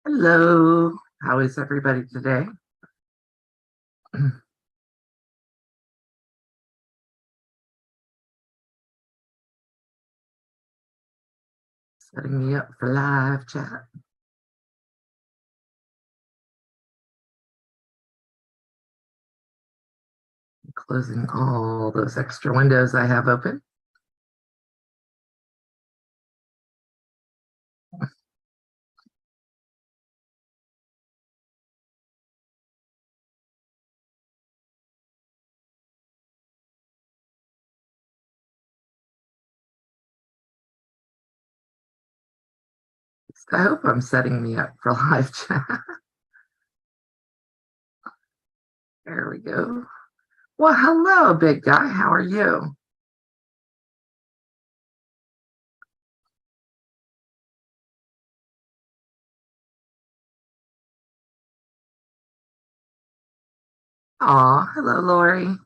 Hello, how is everybody today? Setting me up for live chat. Closing all those extra windows I have open. I hope I'm setting me up for live chat. There we go. Well, hello, big guy. How are you? Aw, hello, Lori.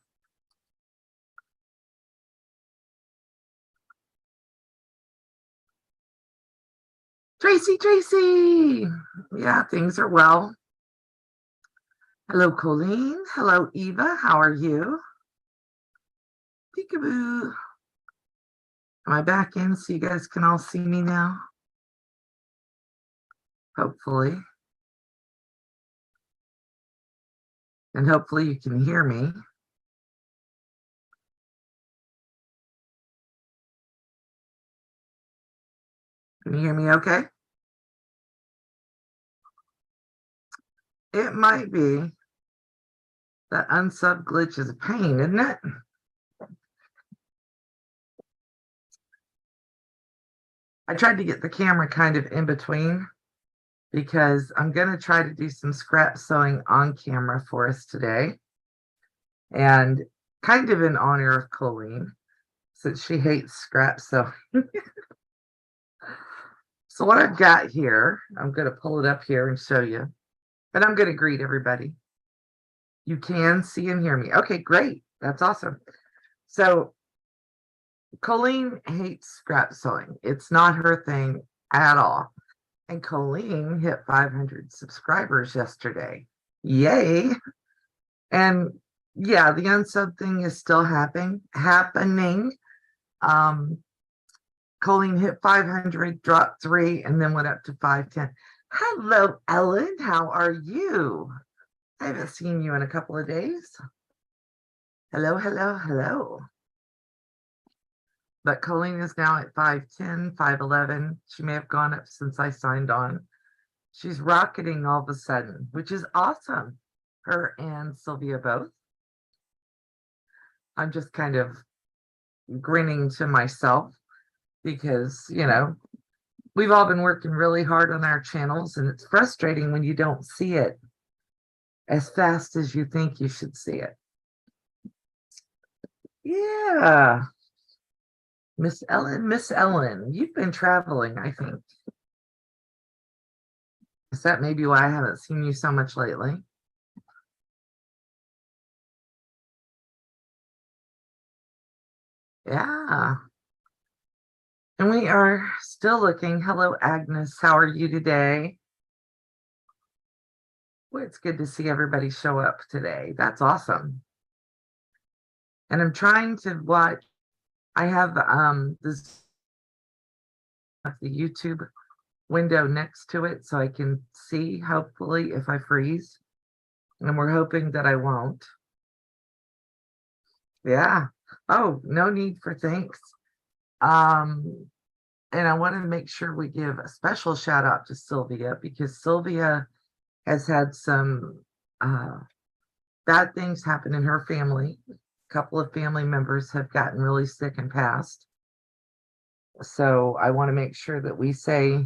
Tracy. Yeah, things are well. Hello, Colleen. Hello, Eva. How are you? Peekaboo. Am I back in so you guys can all see me now? Hopefully. And hopefully you can hear me. Can you hear me okay? It might be. That unsub glitch is a pain, isn't it? I tried to get the camera kind of in between because I'm going to try to do some scrap sewing on camera for us today. And kind of in honor of Colleen, since she hates scrap sewing. So what I've got here, I'm going to pull it up here and show you. And I'm going to greet everybody. You can see and hear me. Okay, great. That's awesome. So Colleen hates scrap sewing. It's not her thing at all. And Colleen hit 500 subscribers yesterday. Yay. And yeah, the unsub thing is still happening. Colleen hit 500, dropped 3, and then went up to 510. Hello, Ellen. How are you? I haven't seen you in a couple of days. Hello. But Colleen is now at 510, 511. She may have gone up since I signed on. She's rocketing all of a sudden, which is awesome. Her and Sylvia both. I'm just kind of grinning to myself because, we've all been working really hard on our channels, and it's frustrating when you don't see it as fast as you think you should see it. Yeah. Miss Ellen, you've been traveling, I think. Is that maybe why I haven't seen you so much lately? Yeah. And we are still looking. Hello, Agnes. How are you today? Well, it's good to see everybody show up today. That's awesome. And I'm trying to watch. I have this the YouTube window next to it so I can see, hopefully, if I freeze. And we're hoping that I won't. Yeah. Oh, no need for thanks. And I want to make sure we give a special shout out to Sylvia because Sylvia has had some bad things happen in her family. A couple of family members have gotten really sick and passed. So I want to make sure that we say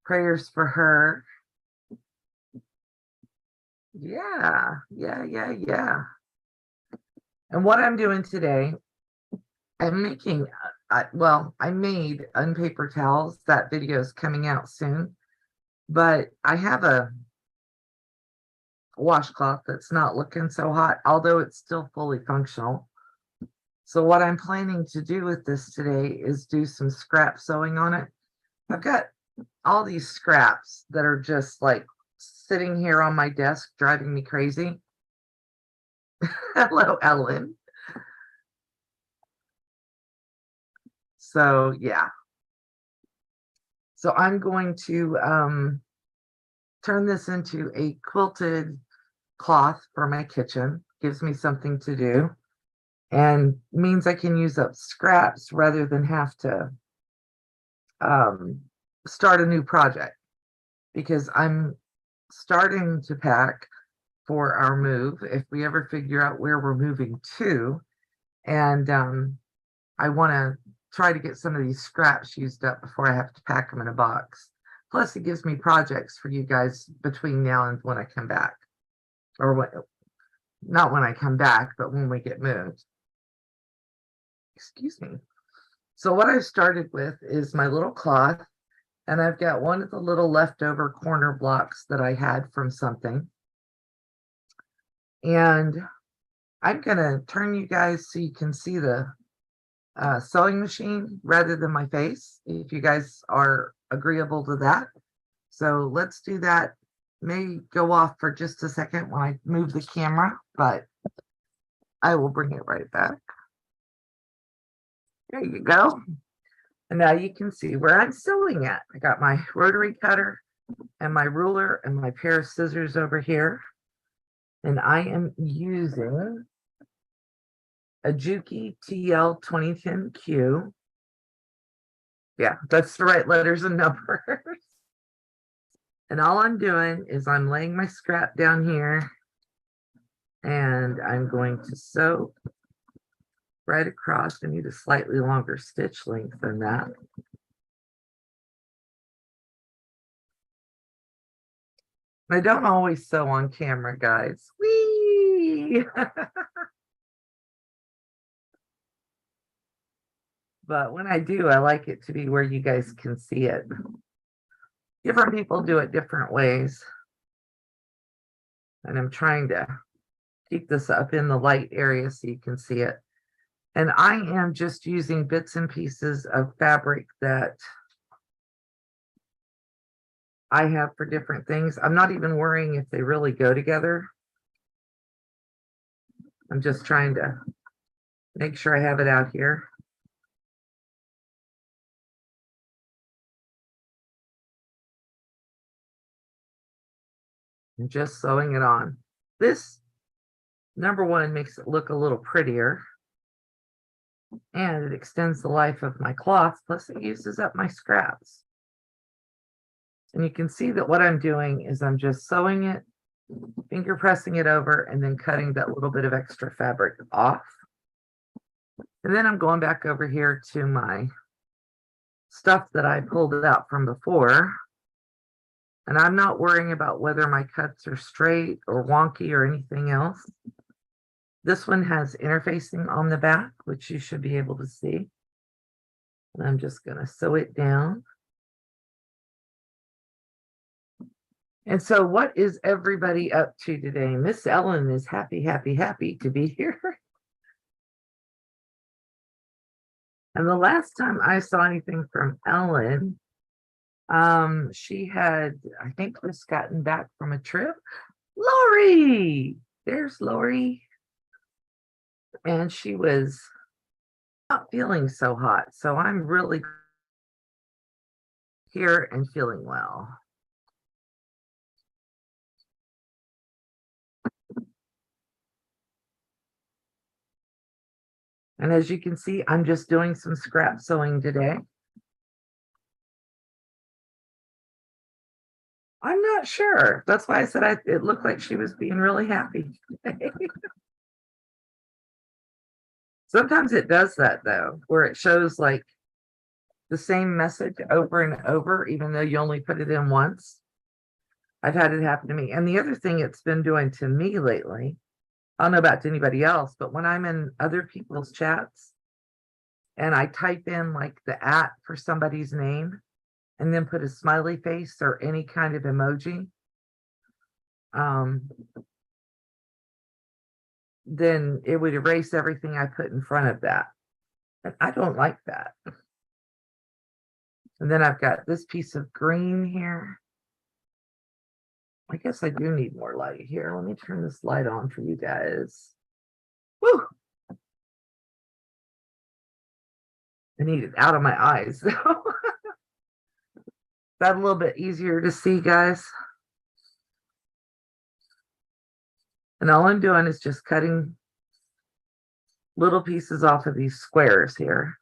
prayers for her. Yeah. And what I'm doing today, I'm making, I made unpaper towels. That video is coming out soon. But I have a washcloth that's not looking so hot, although it's still fully functional. So what I'm planning to do with this today is do some scrap sewing on it. I've got all these scraps that are just like sitting here on my desk driving me crazy. Hello, Ellen. So yeah. So I'm going to turn this into a quilted cloth for my kitchen. Gives me something to do and means I can use up scraps rather than have to um, start a new project, because I'm starting to pack for our move if we ever figure out where we're moving to. And I want to try to get some of these scraps used up before I have to pack them in a box. Plus, it gives me projects for you guys between now and when I come back. Or what, not when I come back, but when we get moved. Excuse me. So what I started with is my little cloth, and I've got one of the little leftover corner blocks that I had from something. And I'm gonna turn you guys so you can see the sewing machine rather than my face, if you guys are agreeable to that. So let's do that. May go off for just a second when I move the camera, but I will bring it right back. There you go. And now you can see where I'm sewing at. I got my rotary cutter and my ruler and my pair of scissors over here. And I am using a Juki TL 2010Q. Yeah, that's the right letters and numbers. And all I'm doing is I'm laying my scrap down here, and I'm going to sew right across. I need a slightly longer stitch length than that. I don't always sew on camera, guys. Whee! But when I do, I like it to be where you guys can see it. Different people do it different ways. And I'm trying to keep this up in the light area so you can see it. And I am just using bits and pieces of fabric that I have for different things. I'm not even worrying if they really go together. I'm just trying to make sure I have it out here. And just sewing it on. This, number one, makes it look a little prettier. And it extends the life of my cloth, plus it uses up my scraps. And you can see that what I'm doing is I'm just sewing it, finger pressing it over, and then cutting that little bit of extra fabric off. And then I'm going back over here to my stuff that I pulled out from before. And I'm not worrying about whether my cuts are straight or wonky or anything else. This one has interfacing on the back, which you should be able to see. And I'm just going to sew it down. And so what is everybody up to today? Miss Ellen is happy, happy, happy to be here. And the last time I saw anything from Ellen, she had, I think, just gotten back from a trip. Lori! There's Lori. And she was not feeling so hot. So I'm really here and feeling well. And as you can see, I'm just doing some scrap sewing today. I'm not sure. That's why I said it looked like she was being really happy. Sometimes it does that though, where it shows like the same message over and over, even though you only put it in once. I've had it happen to me. And the other thing it's been doing to me lately, I don't know about to anybody else, but when I'm in other people's chats and I type in like the @ for somebody's name and then put a smiley face or any kind of emoji, then it would erase everything I put in front of that. And I don't like that. And then I've got this piece of green here. I guess I do need more light here. Let me turn this light on for you guys. Woo! I need it out of my eyes. That a little bit easier to see, guys. And all I'm doing is just cutting little pieces off of these squares here.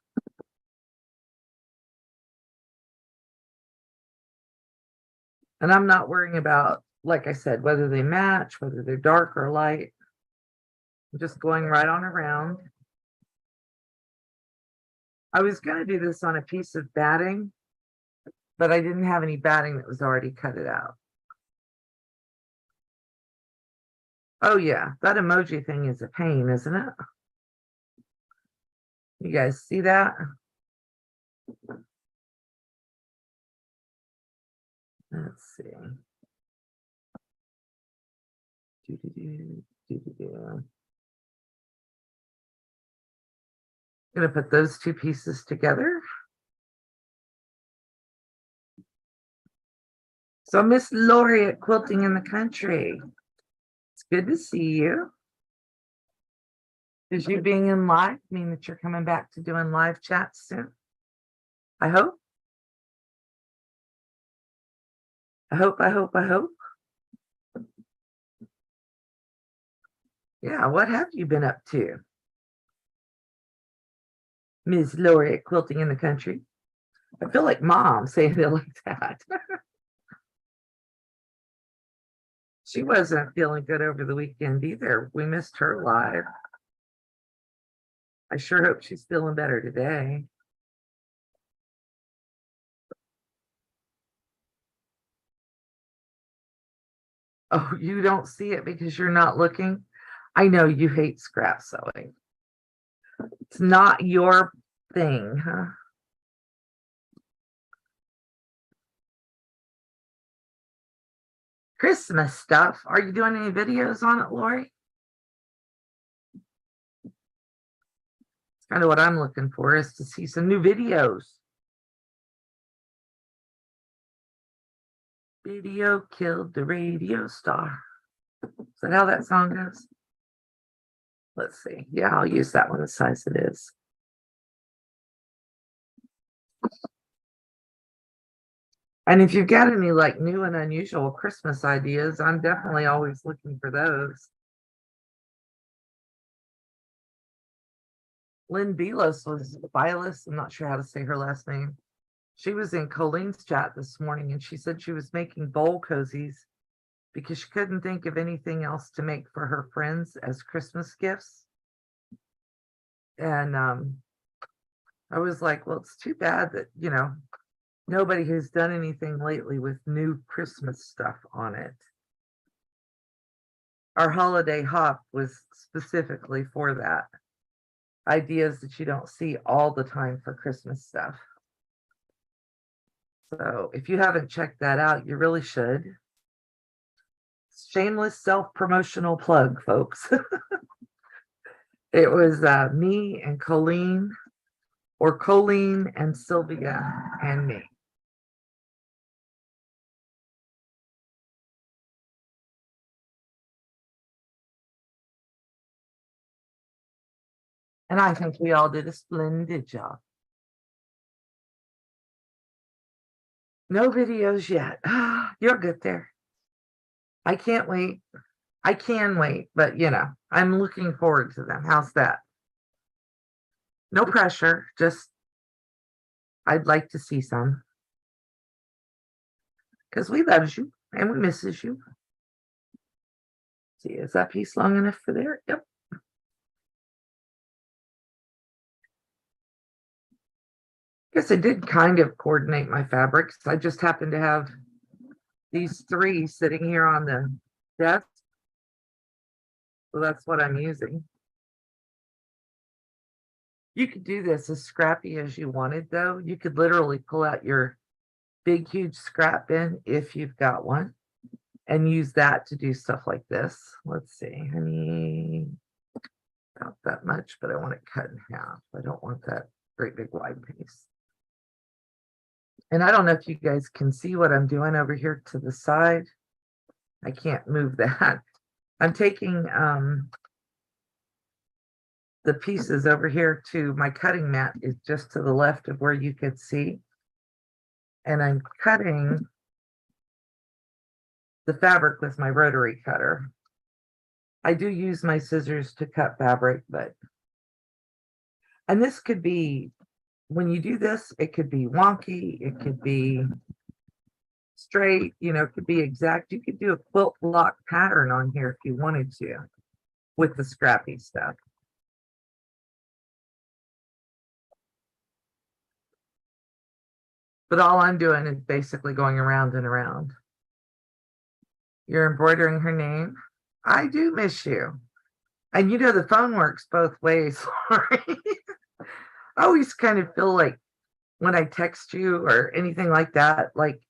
And I'm not worrying about, like I said, whether they match, whether they're dark or light. I'm just going right on around. I was going to do this on a piece of batting, but I didn't have any batting that was already cut it out. Oh yeah, that emoji thing is a pain, isn't it? You guys see that? Let's see. I'm going to put those two pieces together. So Miss Lori at Quilting in the Country. It's good to see you. Does you being in live mean that you're coming back to doing live chats soon? I hope. I hope. Yeah, what have you been up to? Ms. Lori at Quilting in the Country. I feel like mom saying it like that. She wasn't feeling good over the weekend either. We missed her live. I sure hope she's feeling better today. Oh, you don't see it because you're not looking? I know you hate scrap sewing. It's not your thing, huh? Christmas stuff. Are you doing any videos on it, Lori? It's kind of what I'm looking for, is to see some new videos. Video killed the radio star. Is that how that song goes? Let's see. Yeah, I'll use that one the size it is. And if you've got any like new and unusual Christmas ideas, I'm definitely always looking for those. Lynn Belos was Vilas. I'm not sure how to say her last name. She was in Colleen's chat this morning and she said she was making bowl cozies because she couldn't think of anything else to make for her friends as Christmas gifts. And I was like, well, it's too bad that, you know, nobody has done anything lately with new Christmas stuff on it. Our holiday hop was specifically for that. Ideas that you don't see all the time for Christmas stuff. So if you haven't checked that out, you really should. Shameless self-promotional plug, folks. It was me and Colleen, or Colleen and Sylvia and me. And I think we all did a splendid job. No videos yet. You'll get there. I can't wait. I can wait, but you know, I'm looking forward to them. How's that? No pressure, just I'd like to see some. Because we loves you and we misses you. See, is that piece long enough for there? Yep. Guess I did kind of coordinate my fabrics. I just happen to have these three sitting here on the desk. So that's what I'm using. You could do this as scrappy as you wanted, though. You could literally pull out your big, huge scrap bin if you've got one and use that to do stuff like this. Let's see. I need not that much, but I want it cut in half. I don't want that great big wide piece. And I don't know if you guys can see what I'm doing over here to the side. I can't move that. I'm taking the pieces over here to my cutting mat is just to the left of where you could see. And I'm cutting the fabric with my rotary cutter. I do use my scissors to cut fabric, and this could be, when you do this, it could be wonky, it could be straight, it could be exact. You could do a quilt block pattern on here if you wanted to with the scrappy stuff. But all I'm doing is basically going around and around. You're embroidering her name. I do miss you. And the phone works both ways, Lori. I always kind of feel like when I text you or anything like that, like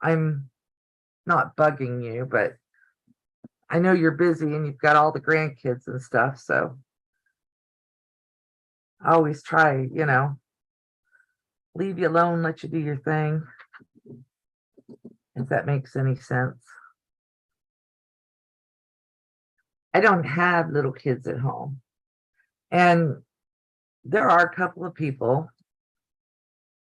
I'm not bugging you, but I know you're busy and you've got all the grandkids and stuff. So I always try, leave you alone, let you do your thing, if that makes any sense. I don't have little kids at home. And there are a couple of people,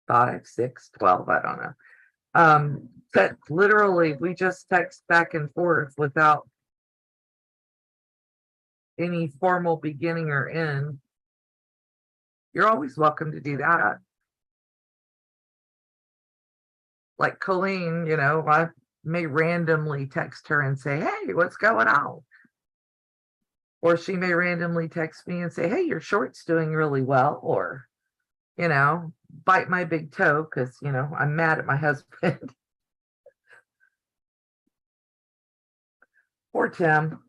5, 6, 12, I don't know, that literally we just text back and forth without any formal beginning or end. You're always welcome to do that. Like Colleen, I may randomly text her and say, hey, what's going on? Or she may randomly text me and say, hey, your short's doing really well. Or, bite my big toe because, I'm mad at my husband. Poor Tim.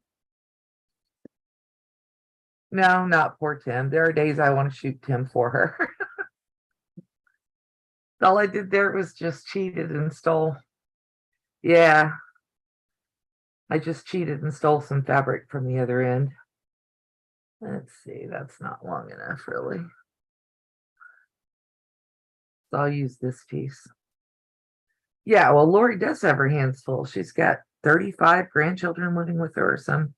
No, not poor Tim. There are days I want to shoot Tim for her. All I did there was just cheated and stole. Yeah, I just cheated and stole some fabric from the other end. Let's see, that's not long enough, really. So I'll use this piece. Yeah, well, Lori does have her hands full. She's got 35 grandchildren living with her, or some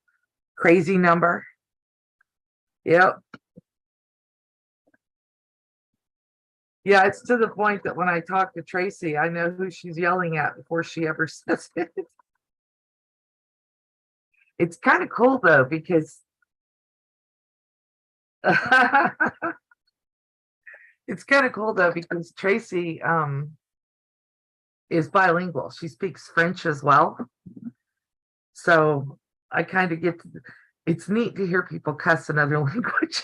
crazy number. Yep. Yeah, it's to the point that when I talk to Tracy, I know who she's yelling at before she ever says it. It's kind of cool though, because it's kind of cool though, because Tracy is bilingual. She speaks French as well. So I kind of get to, it's neat to hear people cuss in other languages.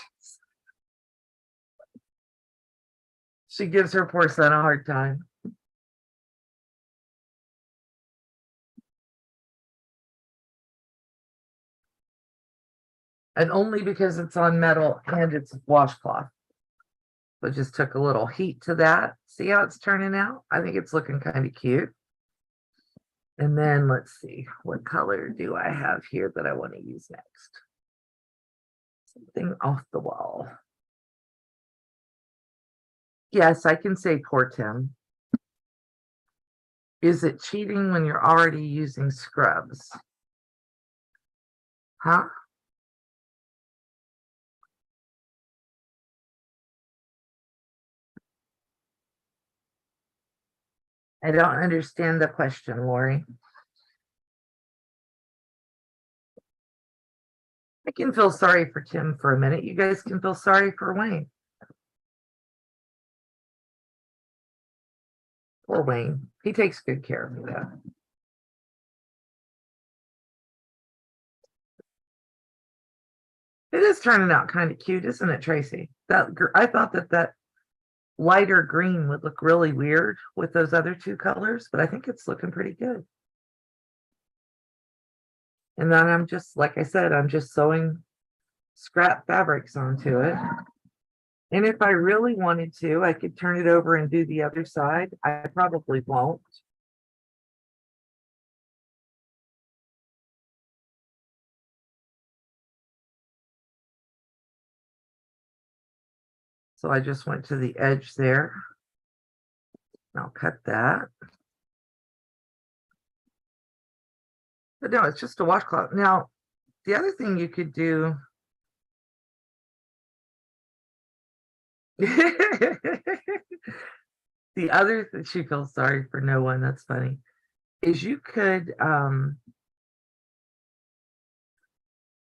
She gives her poor son a hard time. And only because it's on metal and it's washcloth. So just took a little heat to that. See how it's turning out? I think it's looking kind of cute. And then let's see, what color do I have here that I want to use next? Something off the wall. Yes, I can say poor Tim. Is it cheating when you're already using scrubs? Huh? I don't understand the question, Lori. I can feel sorry for Tim for a minute. You guys can feel sorry for Wayne. Poor Wayne. He takes good care of me, though. It is turning out kind of cute, isn't it, Tracy? I thought that lighter green would look really weird with those other two colors, but I think it's looking pretty good. And then I'm just, like I said, I'm just sewing scrap fabrics onto it. And if I really wanted to, I could turn it over and do the other side. I probably won't. So I just went to the edge there. I'll cut that. But no, it's just a washcloth. Now, the other thing you could do. The other thing, she feels sorry for no one, that's funny, is you could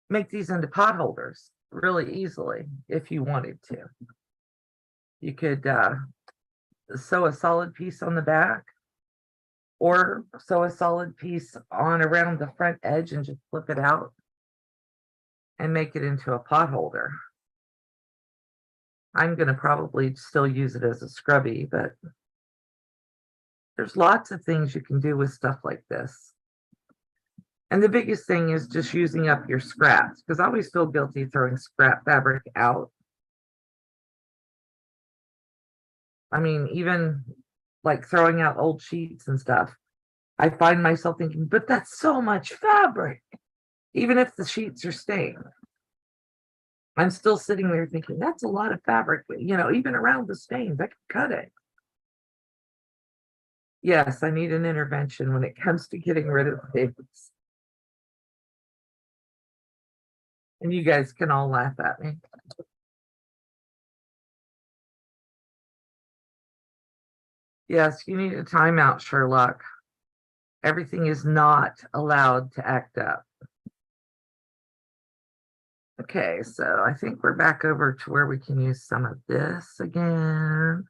make these into pot holders really easily if you wanted to. You could sew a solid piece on the back or sew a solid piece on around the front edge and just flip it out and make it into a pot holder. I'm going to probably still use it as a scrubby, but there's lots of things you can do with stuff like this. And the biggest thing is just using up your scraps, because I always feel guilty throwing scrap fabric out. I mean, even like throwing out old sheets and stuff, I find myself thinking, but that's so much fabric. Even if the sheets are stained, I'm still sitting there thinking, that's a lot of fabric, you know, even around the stains, I can cut it. Yes, I need an intervention when it comes to getting rid of things. And you guys can all laugh at me. Yes, you need a timeout, Sherlock. Everything is not allowed to act up. Okay, so I think we're back over to where we can use some of this again.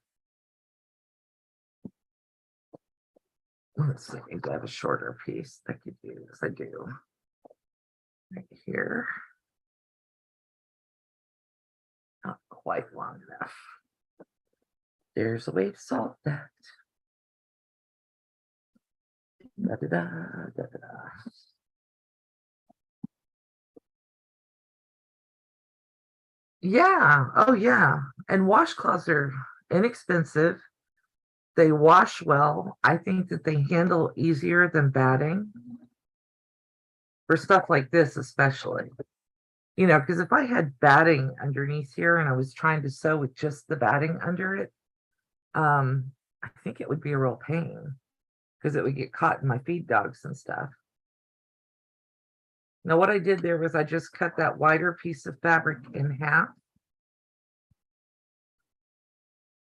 Let's see, maybe I have a shorter piece that I could use. I do. Right here. Not quite long enough. There's a way to solve that. Da, da, da, da, da. Yeah. Oh, yeah. And washcloths are inexpensive. They wash well. I think that they handle easier than batting for stuff like this, especially. You know, because if I had batting underneath here and I was trying to sew with just the batting under it, I think it would be a real pain because it would get caught in my feed dogs and stuff. Now, what I did there was I just cut that wider piece of fabric in half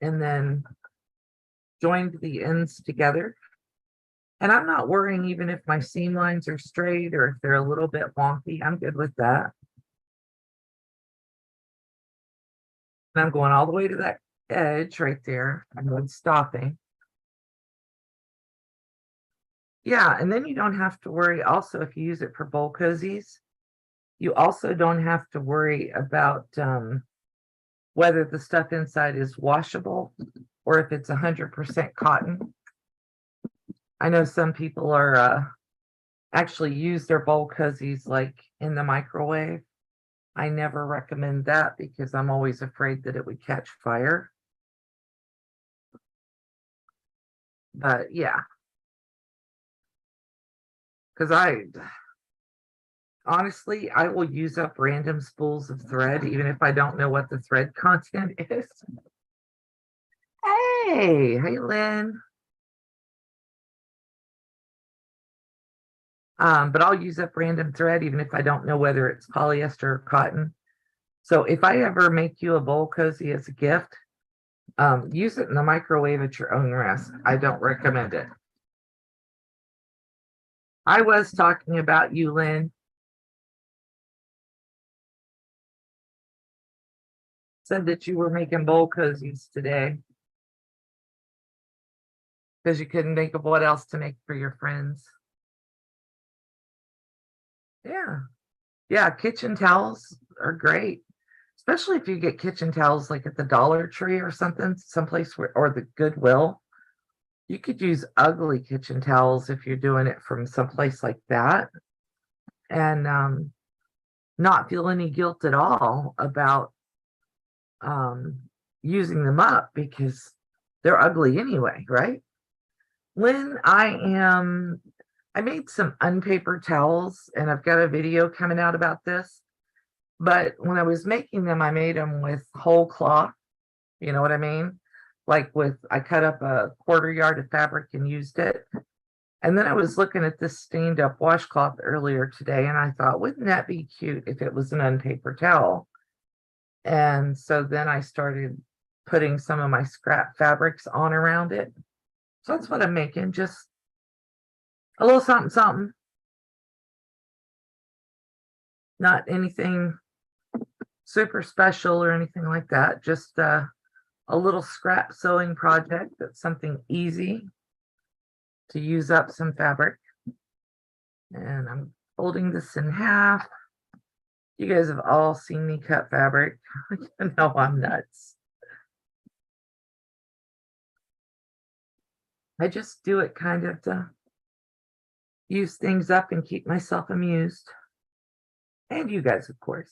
and then joined the ends together. And I'm not worrying even if my seam lines are straight or if they're a little bit wonky. I'm good with that. And I'm going all the way to that edge right there. I'm going stopping. Yeah, and then you don't have to worry also if you use it for bowl cozies, you also don't have to worry about whether the stuff inside is washable or if it's 100% cotton. I know some people are actually use their bowl cozies like in the microwave. I never recommend that because I'm always afraid that it would catch fire. But yeah, because honestly, I will use up random spools of thread, even if I don't know what the thread content is. Hey, Lynn. But I'll use up random thread, even if I don't know whether it's polyester or cotton. So if I ever make you a bowl cozy as a gift, use it in the microwave at your own risk. I don't recommend it. I was talking about you, Lynn. Said that you were making bowl cozies today because you couldn't think of what else to make for your friends. Yeah. Yeah, kitchen towels are great, especially if you get kitchen towels like at the Dollar Tree or something, someplace where, or the Goodwill. You could use ugly kitchen towels if you're doing it from someplace like that and not feel any guilt at all about using them up because they're ugly anyway, right? Lynn, I made some unpapered towels and I've got a video coming out about this. But when I was making them, I made them with whole cloth. You know what I mean? I cut up a quarter yard of fabric and used it. And then I was looking at this stained up washcloth earlier today, and I thought, wouldn't that be cute if it was an unpaper towel? And so then I started putting some of my scrap fabrics on around it. So that's what I'm making, just a little something, something. Not anything super special or anything like that. Just a little scrap sewing project that's something easy to use up some fabric. And I'm folding this in half. You guys have all seen me cut fabric. You know I'm nuts. I just do it kind of to use things up and keep myself amused. And you guys, of course.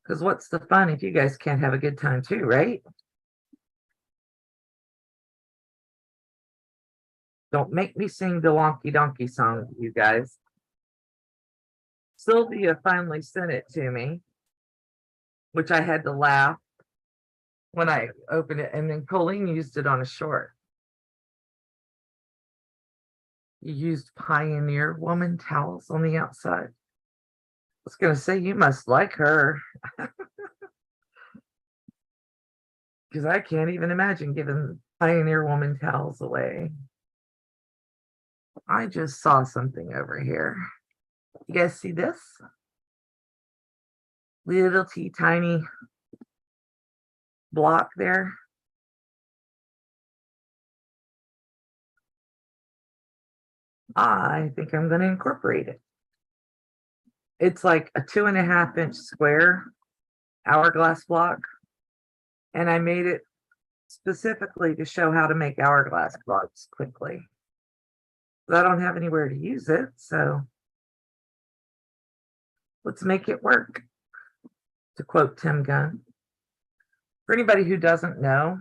Because what's the fun if you guys can't have a good time too, right? Don't make me sing the wonky donkey song, you guys. Sylvia finally sent it to me, which I had to laugh when I opened it, and then Colleen used it on a short. You used Pioneer Woman towels on the outside. I was gonna say you must like her. Because I can't even imagine giving Pioneer Woman towels away. I just saw something over here. You guys see this? Little tiny block there. I think I'm going to incorporate it. It's like a 2.5 inch square hourglass block. And I made it specifically to show how to make hourglass blocks quickly. But I don't have anywhere to use it, so let's make it work, to quote Tim Gunn. For anybody who doesn't know,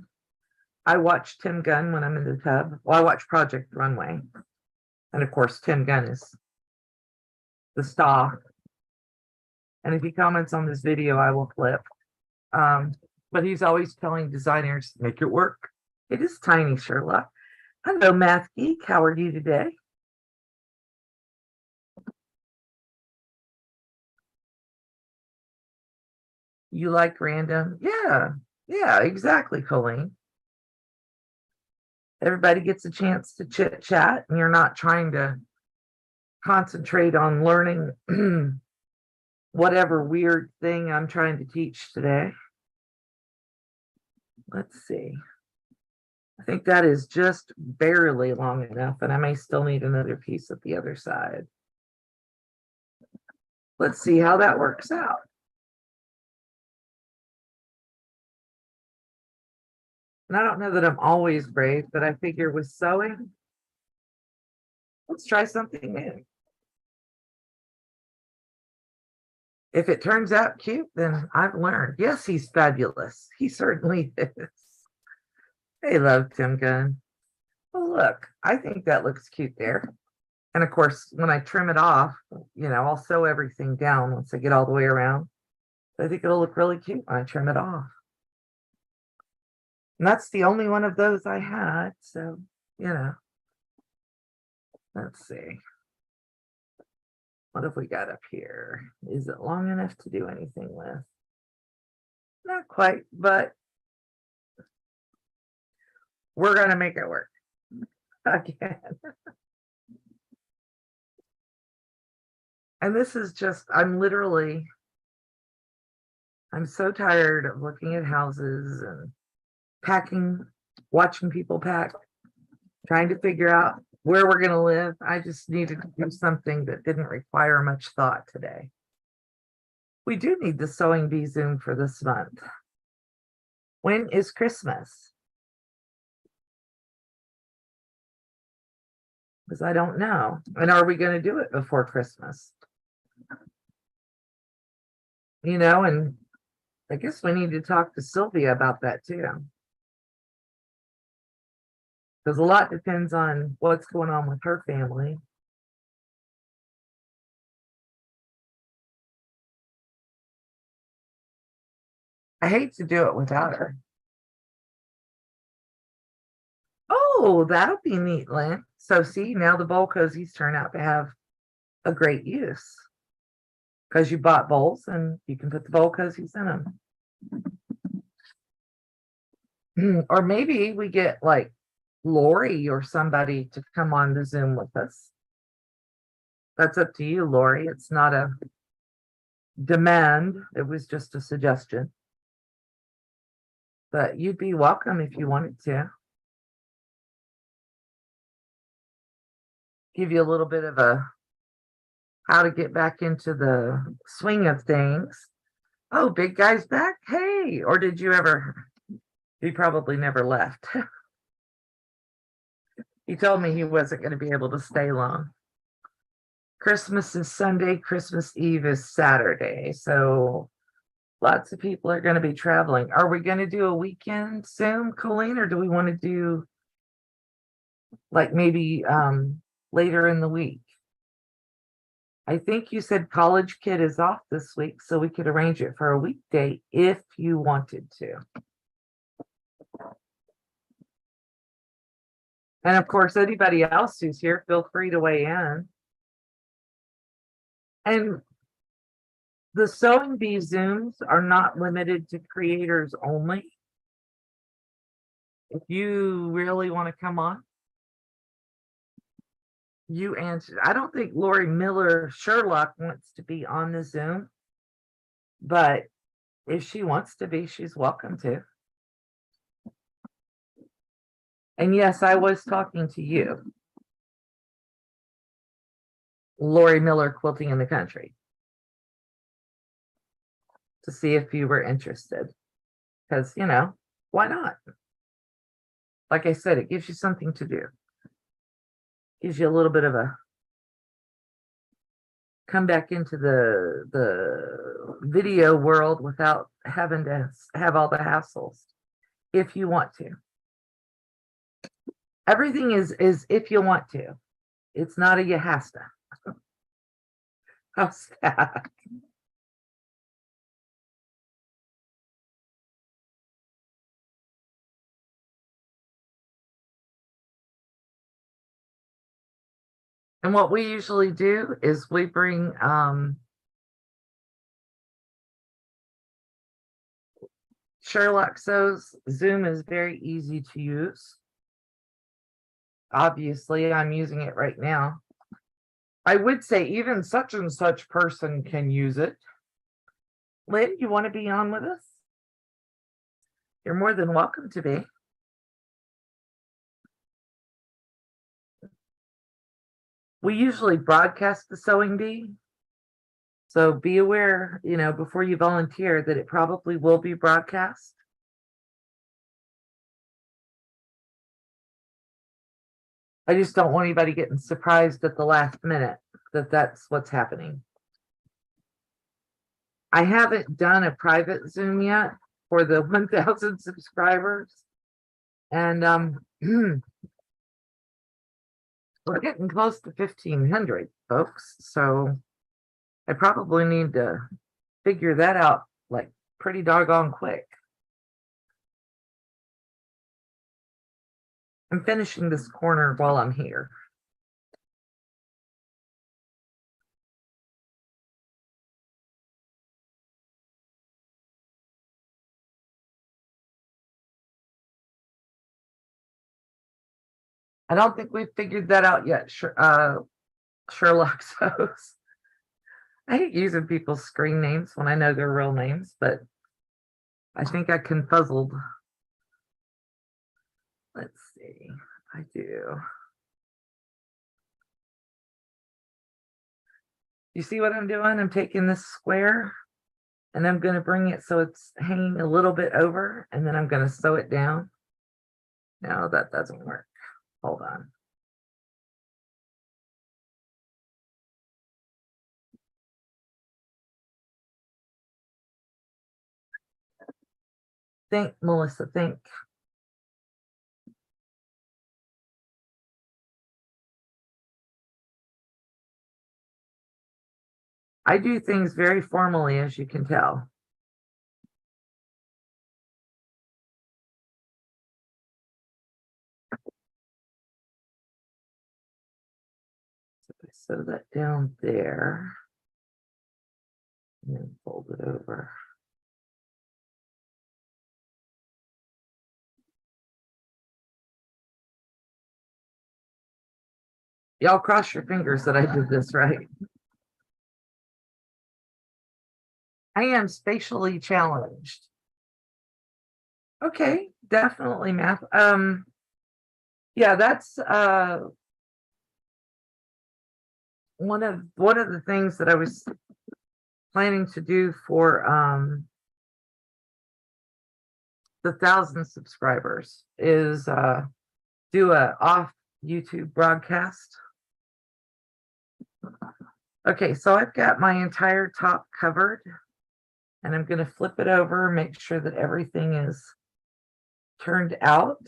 I watch Tim Gunn when I'm in the tub. Well, I watch Project Runway. And of course, Tim Gunn is the star. And if he comments on this video, I will flip. But he's always telling designers, make it work. It is tiny, Sherlock. Hello, Math Geek. How are you today? You like random? Yeah, exactly, Colleen. Everybody gets a chance to chit chat, and you're not trying to concentrate on learning whatever weird thing I'm trying to teach today. Let's see. I think that is just barely long enough, and I may still need another piece at the other side. Let's see how that works out. And I don't know that I'm always brave, but I figure with sewing, let's try something new. If it turns out cute, then I've learned. Yes, he's fabulous. He certainly is. Hey, love Tim Gunn. Oh, look, I think that looks cute there. And of course, when I trim it off, I'll sew everything down once I get all the way around. I think it'll look really cute when I trim it off. And that's the only one of those I had. So, let's see. What have we got up here? Is it long enough to do anything with? Not quite, but we're going to make it work again. And this is just, I'm so tired of looking at houses and packing, watching people pack, trying to figure out where we're going to live. I just needed to do something that didn't require much thought today. We do need the sewing bee Zoom for this month. When is Christmas? Because I don't know. And are we going to do it before Christmas? And I guess we need to talk to Sylvia about that too. Because a lot depends on what's going on with her family. I hate to do it without her. Oh, that'll be neat, Lynn. So see, now the bowl cozies turn out to have a great use because you bought bowls and you can put the bowl cozies in them. Or maybe we get like Lori or somebody to come on the Zoom with us. That's up to you, Lori. It's not a demand. It was just a suggestion. But you'd be welcome if you wanted to. Give you a little bit of a how to get back into the swing of things. Oh, big guy's back. Hey, or did you ever? He probably never left. He told me he wasn't going to be able to stay long. Christmas is Sunday, Christmas Eve is Saturday. So lots of people are going to be traveling. Are we going to do a weekend Zoom, Colleen, or do we want to do like maybe later in the week? I think you said College Kid is off this week, so we could arrange it for a weekday if you wanted to. And of course, anybody else who's here, feel free to weigh in. And the Sewing Bee Zooms are not limited to creators only. If you really want to come on, you answer. I don't think Lori Miller Sherlock wants to be on the Zoom, but if she wants to be, she's welcome to. And yes, I was talking to you, Lori Miller Quilting in the Country, to see if you were interested. Because, you know, why not? Like I said, it gives you something to do. Gives you a little bit of a come back into the video world without having to have all the hassles, if you want to. Everything is if you want to. It's not a you has to. How's that? And what we usually do is we bring Sherlock Sews. Zoom is very easy to use. Obviously, I'm using it right now. I would say even such and such person can use it. Lynn, you want to be on with us? You're more than welcome to be. We usually broadcast the Sewing Bee. So be aware, you know, before you volunteer that it probably will be broadcast. I just don't want anybody getting surprised at the last minute that that's what's happening. I haven't done a private Zoom yet for the 1,000 subscribers. And we're getting close to 1,500 folks. So I probably need to figure that out like pretty doggone quick. I'm finishing this corner while I'm here. I don't think we've figured that out yet, Sherlock Sews. I hate using people's screen names when I know their real names, but I think I confuzzled. Let's see. I do. You see what I'm doing? I'm taking this square and I'm going to bring it so it's hanging a little bit over, and then I'm going to sew it down. No, that doesn't work. Hold on. Think, Melissa, think. I do things very formally, as you can tell. So I sew that down there and then fold it over. Y'all cross your fingers that I did this right. I am spatially challenged. Okay, definitely math. Yeah, that's one of the things that I was planning to do for the 1,000 subscribers is do a off YouTube broadcast. Okay, so I've got my entire top covered, and I'm going to flip it over, make sure that everything is turned out,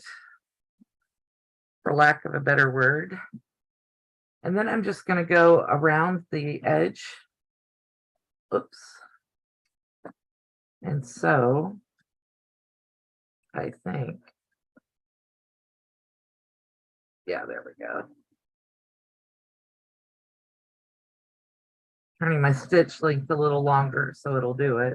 for lack of a better word. And then I'm just going to go around the edge. Oops. And so I think, yeah, there we go. Turning my stitch length a little longer so it'll do it.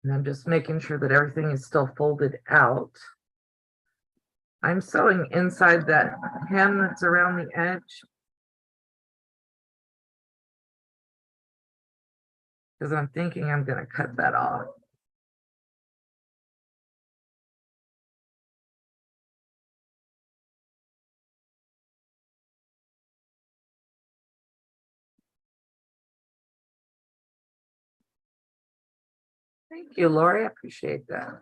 And I'm just making sure that everything is still folded out. I'm sewing inside that hem that's around the edge, because I'm thinking I'm going to cut that off. Thank you, Lori. I appreciate that.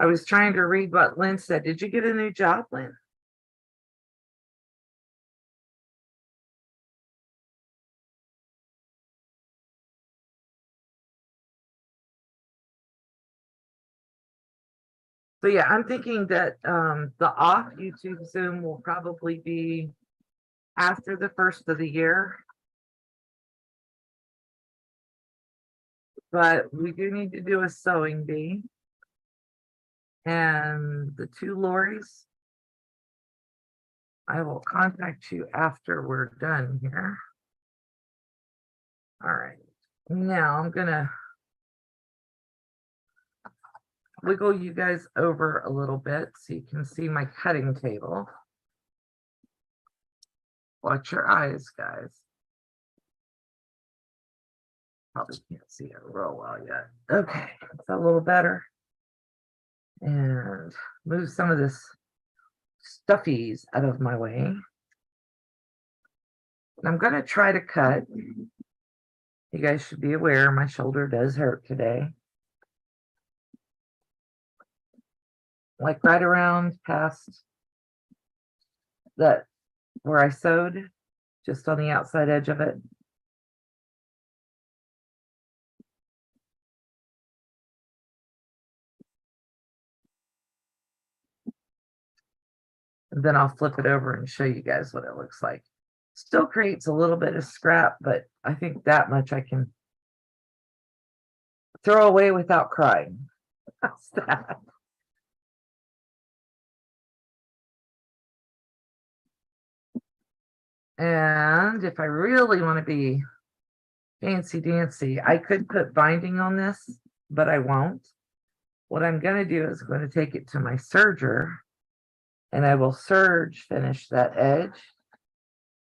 I was trying to read what Lynn said. Did you get a new job, Lynn? So yeah, I'm thinking that the off YouTube Zoom will probably be after the first of the year. But we do need to do a sewing bee. And the two Loris, I will contact you after we're done here. All right. Now I'm gonna wiggle you guys over a little bit so you can see my cutting table. Watch your eyes, guys. Probably can't see it real well yet. Okay, it's a little better. And move some of this stuffies out of my way. And I'm gonna try to cut. You guys should be aware my shoulder does hurt today. Like right around past that where I sewed, just on the outside edge of it. And then I'll flip it over and show you guys what it looks like. Still creates a little bit of scrap, but I think that much I can throw away without crying. How's that? And if I really want to be fancy dancy, I could put binding on this, but I won't. What I'm going to do is I'm going to take it to my serger, and I will serge finish that edge,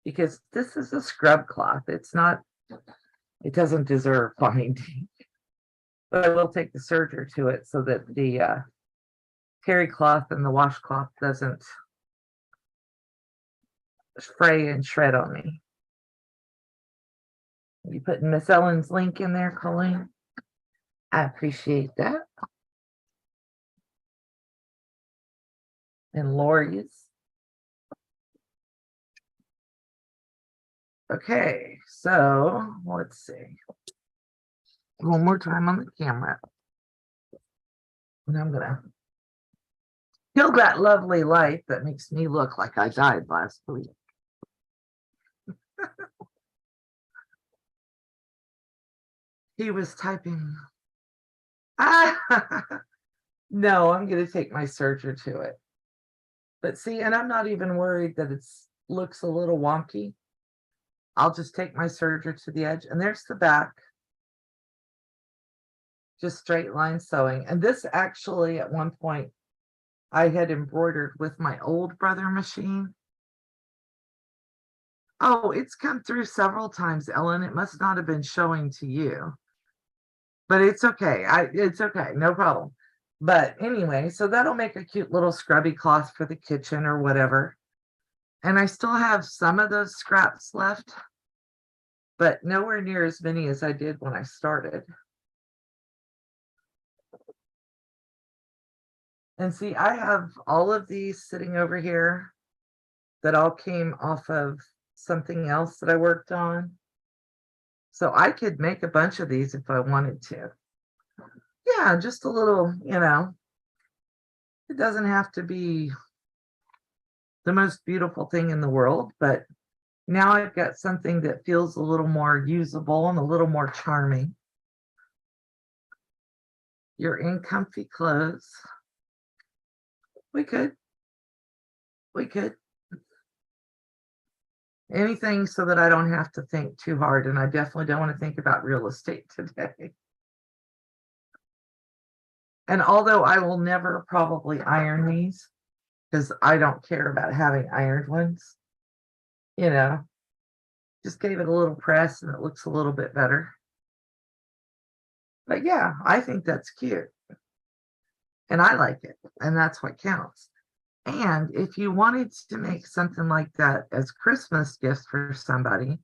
because this is a scrub cloth. It's not, it doesn't deserve binding. But I will take the serger to it so that the terry cloth and the washcloth doesn't fray and shred on me. You putting Miss Ellen's link in there, Colleen? I appreciate that. And Lori's. Okay, so let's see. One more time on the camera. And I'm gonna kill that lovely light that makes me look like I died last week. He was typing. Ah, no, I'm gonna take my serger to it. But see, and I'm not even worried that it's looks a little wonky. I'll just take my serger to the edge, and there's the back, just straight line sewing. And this actually, at one point, I had embroidered with my old brother machine. Oh, it's come through several times, Ellen. It must not have been showing to you, but it's okay. It's okay, no problem. But anyway, so that'll make a cute little scrubby cloth for the kitchen or whatever. And I still have some of those scraps left, but nowhere near as many as I did when I started. And see, I have all of these sitting over here that all came off of something else that I worked on. So I could make a bunch of these if I wanted to. Yeah, just a little, it doesn't have to be the most beautiful thing in the world, but now I've got something that feels a little more usable and a little more charming. You're in comfy clothes. We could. Anything so that I don't have to think too hard, and I definitely don't want to think about real estate today. And although I will never probably iron these, because I don't care about having ironed ones, just gave it a little press and it looks a little bit better. But yeah, I think that's cute. And I like it. And that's what counts. And if you wanted to make something like that as Christmas gifts for somebody,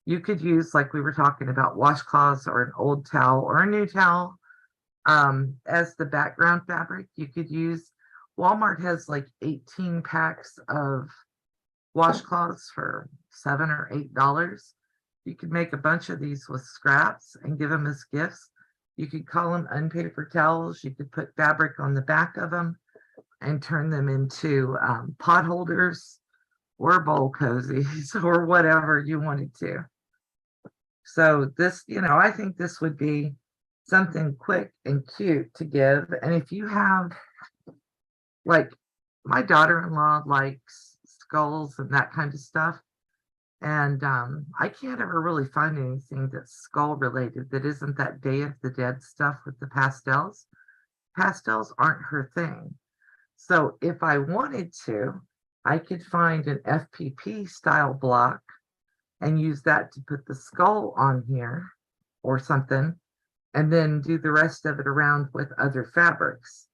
you could use, like we were talking about, washcloths or an old towel or a new towel as the background fabric. You could use, Walmart has like 18 packs of washcloths for $7 or $8. You could make a bunch of these with scraps and give them as gifts. You could call them unpapered towels. You could put fabric on the back of them and turn them into pot holders or bowl cozies or whatever you wanted to. So this, I think this would be something quick and cute to give. And if you have, like, my daughter-in-law likes skulls and that kind of stuff. And I can't ever really find anything that's skull related that isn't that Day of the Dead stuff with the pastels. Pastels aren't her thing. So if I wanted to, I could find an FPP style block and use that to put the skull on here or something, and then do the rest of it around with other fabrics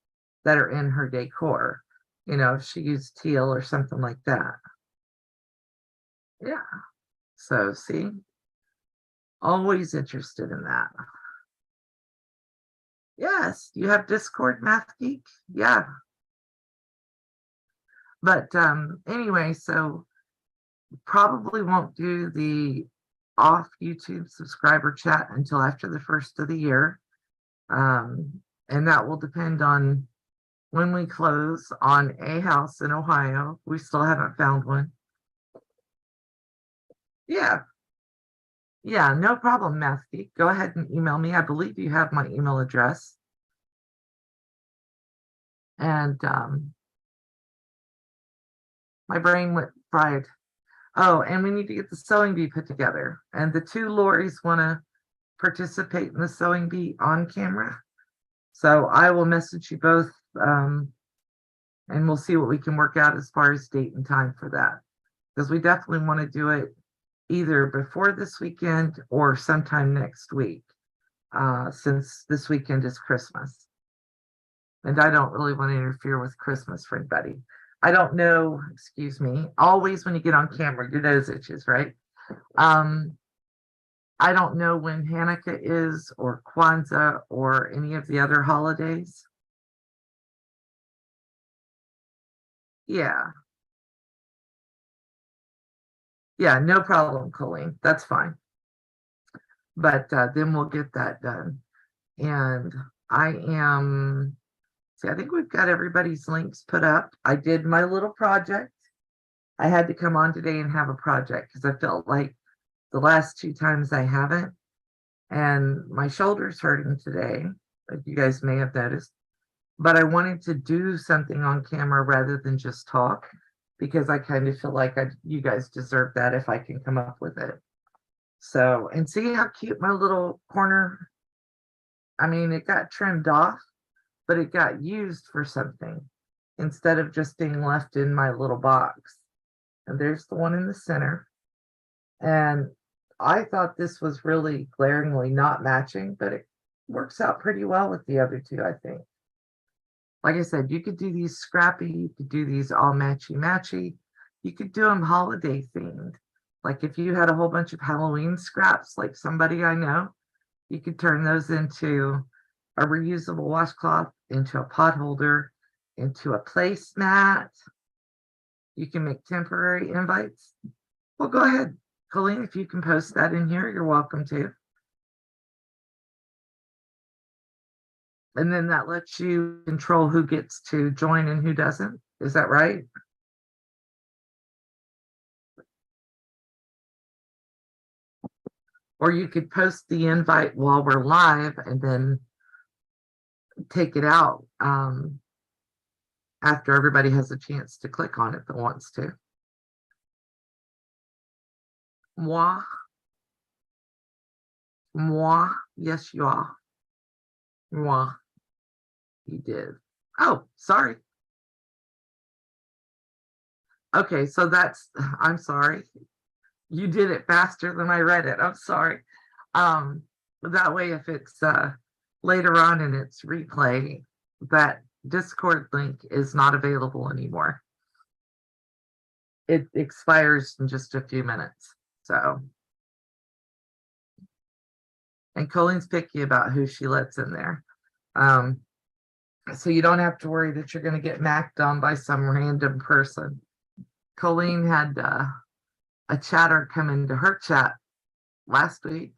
that are in her decor. If she used teal or something like that. Yeah. So see, always interested in that. Yes, you have Discord, Math Geek? Yeah. But anyway, so probably won't do the off YouTube subscriber chat until after the first of the year. And that will depend on when we close on a house in Ohio. We still haven't found one. Yeah. Yeah, no problem, Math Geek. Go ahead and email me. I believe you have my email address. And my brain went fried. Oh, and we need to get the sewing bee put together. And the two Lorries want to participate in the sewing bee on camera. So I will message you both, and we'll see what we can work out as far as date and time for that. Because we definitely want to do it either before this weekend or sometime next week, since this weekend is Christmas. And I don't really want to interfere with Christmas for anybody. I don't know, excuse me, always when you get on camera, your nose itches, right? I don't know when Hanukkah is or Kwanzaa or any of the other holidays. Yeah. Yeah, no problem, Colleen. That's fine. But then we'll get that done. And see, I think we've got everybody's links put up. I did my little project. I had to come on today and have a project because I felt like the last two times I haven't. and my shoulder's hurting today, like you guys may have noticed. But I wanted to do something on camera rather than just talk because I kind of feel like you guys deserve that if I can come up with it. So, and see how cute my little corner, I mean, it got trimmed off, but it got used for something instead of just being left in my little box. And there's the one in the center. And I thought this was really glaringly not matching, but it works out pretty well with the other two, I think. Like I said, you could do these scrappy, you could do these all matchy matchy. You could do them holiday themed. Like if you had a whole bunch of Halloween scraps, like somebody I know, you could turn those into a reusable washcloth, into a pot holder, into a placemat. You can make temporary invites. Well, go ahead, Colleen, if you can post that in here, you're welcome to. And then that lets you control who gets to join and who doesn't. Is that right? Or you could post the invite while we're live and then take it out after everybody has a chance to click on it that wants to. Moi, moi, yes, you are. Moi, you did. Oh, sorry. Okay, so that's, I'm sorry. You did it faster than I read it. I'm sorry. That way, if it's later on in its replay, that Discord link is not available anymore. It expires in just a few minutes. So, and Colleen's picky about who she lets in there. So you don't have to worry that you're going to get macked on by some random person. Colleen had a chatter come into her chat last week,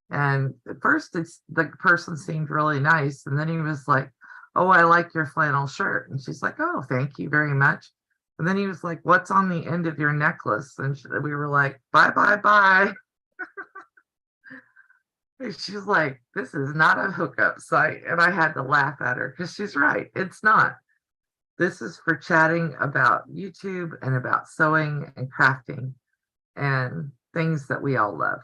and at first the person seemed really nice, and then he was like, "Oh, I like your flannel shirt," and she's like, "Oh, thank you very much." And then he was like, "What's on the end of your necklace?" And we were like, "Bye, bye, bye." And she's like, "This is not a hookup site," and I had to laugh at her because she's right. It's not. This is for chatting about YouTube and about sewing and crafting and things that we all love.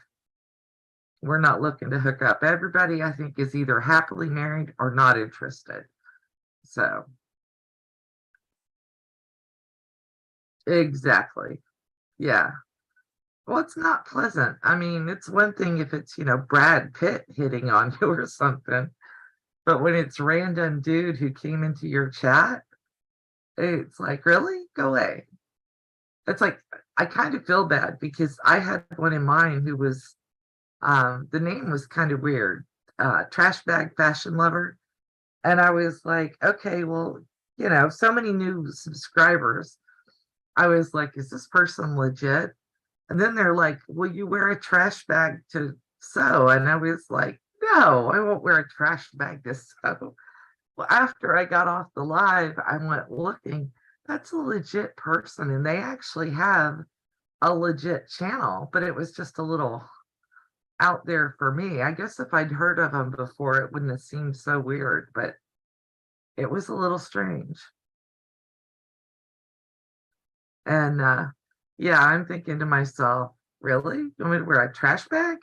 We're not looking to hook up. Everybody, I think, is either happily married or not interested. So, exactly. Yeah. Well, it's not pleasant. I mean, it's one thing if it's, Brad Pitt hitting on you or something, but when it's random dude who came into your chat, it's like, really? Go away. It's like, I kind of feel bad because I had one in mind who was, the name was kind of weird, Trash Bag Fashion Lover. And I was like, okay, well, so many new subscribers. I was like, is this person legit? And then they're like, will you wear a trash bag to sew? And I was like, no, I won't wear a trash bag to sew. Well, after I got off the live, I went looking. That's a legit person, and they actually have a legit channel, but it was just a little out there for me. I guess if I'd heard of them before, it wouldn't have seemed so weird, but it was a little strange. And yeah, I'm thinking to myself, really? You want me to wear a trash bag?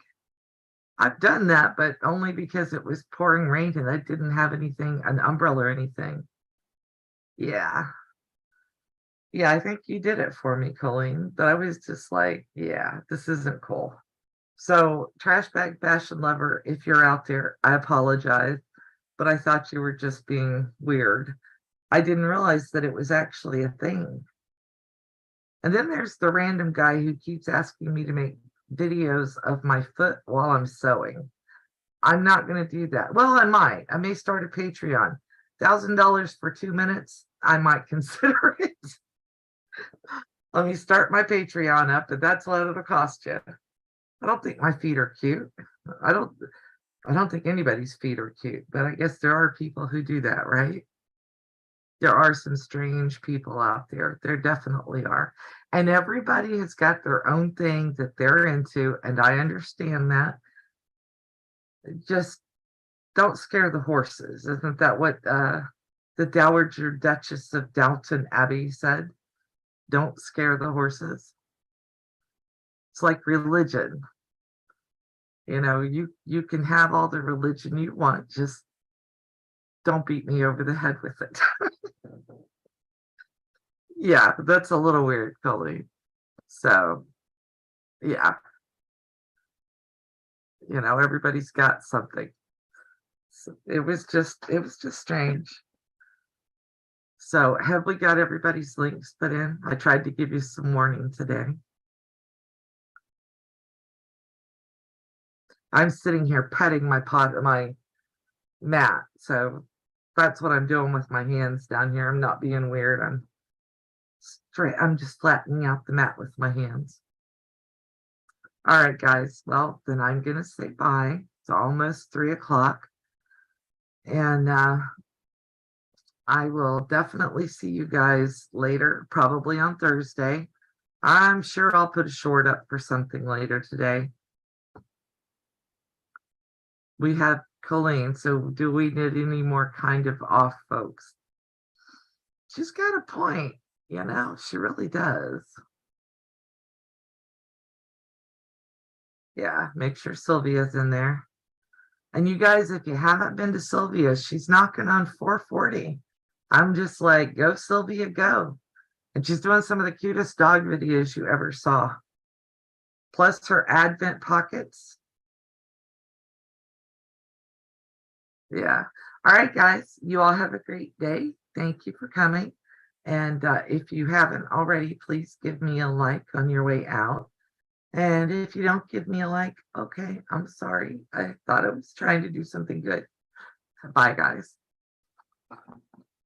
I've done that, but only because it was pouring rain and I didn't have anything, an umbrella or anything. Yeah. Yeah, I think you did it for me, Colleen. But I was just like, yeah, this isn't cool. So, trash bag fashion lover, if you're out there, I apologize, but I thought you were just being weird. I didn't realize that it was actually a thing. And then there's the random guy who keeps asking me to make videos of my foot while I'm sewing. I'm not going to do that. Well, I might. I may start a Patreon. $1,000 for 2 minutes. I might consider it. Let me start my Patreon up, and that's what it'll cost you. I don't think my feet are cute. I don't. I don't think anybody's feet are cute, but I guess there are people who do that, right? There are some strange people out there. There definitely are. And everybody has got their own thing that they're into, and I understand that. just don't scare the horses. Isn't that what the Dowager Duchess of Downton Abbey said? Don't scare the horses. It's like religion. You know, you can have all the religion you want, just don't beat me over the head with it. Yeah, that's a little weird, Colleen. So, yeah, you know, everybody's got something. So it was just strange. So, have we got everybody's links put in? I tried to give you some warning today. I'm sitting here petting my mat. So that's what I'm doing with my hands down here. I'm not being weird. I'm just flattening out the mat with my hands. All right, guys. Well, then I'm gonna say bye. It's almost 3 o'clock. And I will definitely see you guys later, probably on Thursday. I'm sure I'll put a short up for something later today. We have Colleen, so do we need any more kind of off folks? She's got a point, you know, she really does. Yeah, make sure Sylvia's in there. And you guys, if you haven't been to Sylvia, she's knocking on 440. I'm just like, go Sylvia, go. And she's doing some of the cutest dog videos you ever saw. Plus her advent pockets. Yeah. All right, guys, you all have a great day. Thank you for coming. And if you haven't already, please give me a like on your way out. And if you don't give me a like, okay, I'm sorry. I thought I was trying to do something good. Bye, guys.